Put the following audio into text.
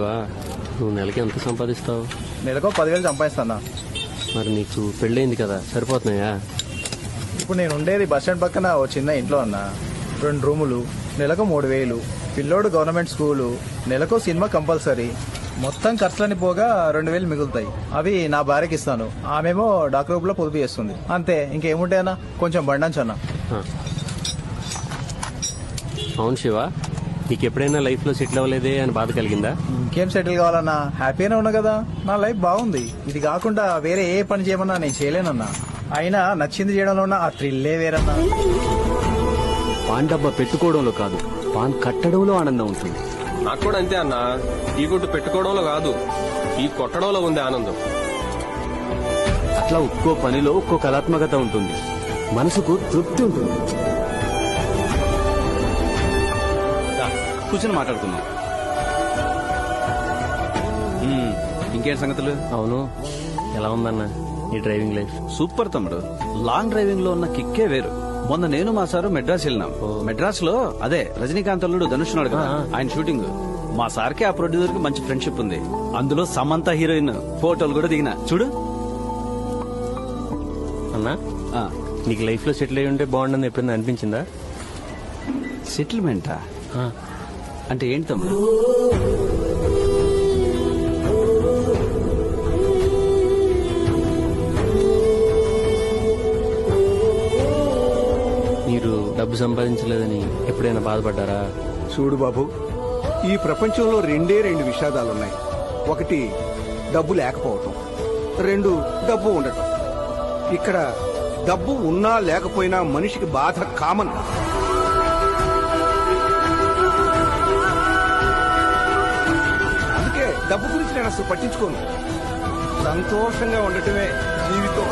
నువ్వు నెలకి ఎంత సంపాదిస్తావు? నెలకు 10,000 సంపాదిస్తానా. మరి నీకు పెళ్ళైంది కదా, సరిపోతున్నాయా? ఇప్పుడు నేను ఉండేది బస్ స్టాండ్ పక్కన ఓ చిన్న ఇంట్లో అన్నా. 2 రూములు, నెలకు 3,000. పిల్లోడు గవర్నమెంట్ స్కూలు, నెలకు సినిమా కంపల్సరీ. మొత్తం ఖర్చులని పోగా 2,000 మిగులుతాయి. అవి నా భార్యకి ఇస్తాను. ఆమెమో డాక్టర్ గ్రూప్ లో పొదుపు చేస్తుంది. అంతే, ఇంకేముంటాయన్నా. కొంచెం బండంచన్నా. అవును శివ, నీకు ఎప్పుడైనా లైఫ్ లో సెటిల్ అవ్వలేదే అని బాధ కలిగిందా? ఇంకేం సెటిల్ కావాలన్నా, హ్యాపీగానే ఉన్నా కదా. నా లైఫ్ బాగుంది. ఇది కాకుండా వేరే ఏ పని చేయమన్నా నేను చేయలేనన్నా. అయినా నచ్చింది చేయడంలో ఉన్న ఆ థ్రిల్లే వేరన్నా. పాన్ డబ్బా పెట్టుకోవడంలో కాదు, పాన్ కట్టడంలో ఆనందం ఉంటుంది. నాకు కూడా అంతే అన్నా. ఈ గుట్టు పెట్టుకోవడంలో కాదు, ఈ కొట్టడంలో ఉంది ఆనందం. అట్లా ఒక్కో పనిలో ఒక్కో కళాత్మకత ఉంటుంది, మనసుకు తృప్తి ఉంటుంది. కూర్చొని మాట్లాడుకుందాం. ఇంకేంటి సంగతులు? అవును, ఎలా ఉందన్న ఈ డ్రైవింగ్ లైఫ్? సూపర్ తమ్ముడు. లాంగ్ డ్రైవింగ్ లో ఉన్న కిక్కే వేరు. మొన్న నేను మా సారు మెడ్రాస్ వెళ్ళినాం. మెడ్రాస్ లో అదే రజనీకాంత్ అల్లుడు ధనుష్ ఉన్నాడు కదా, ఆయన షూటింగ్. మా సార్కి ఆ ప్రొడ్యూసర్ కి మంచి ఫ్రెండ్షిప్ ఉంది. అందులో సమంత హీరోయిన్ ఫోటోలు కూడా దిగిన చూడు. అన్నా, నీకు లైఫ్ లో సెటిల్ అయ్యి ఉంటే బాగుండని ఎప్పుడైనా అనిపించిందా? సెటిల్మెంటా అంటే ఏంటి తమ్ముడు? మీరు డబ్బు సంపాదించలేదని ఎప్పుడైనా బాధపడ్డారా? చూడు బాబు, ఈ ప్రపంచంలో 2 విషాదాలున్నాయి. ఒకటి డబ్బు లేకపోవటం, 2 డబ్బు ఉండటం. ఇక్కడ డబ్బు ఉన్నా లేకపోయినా మనిషికి బాధ కామన్. అందుకే డబ్బు గురించి నేను అసలు పట్టించుకోను. సంతోషంగా ఉండటమే జీవితం.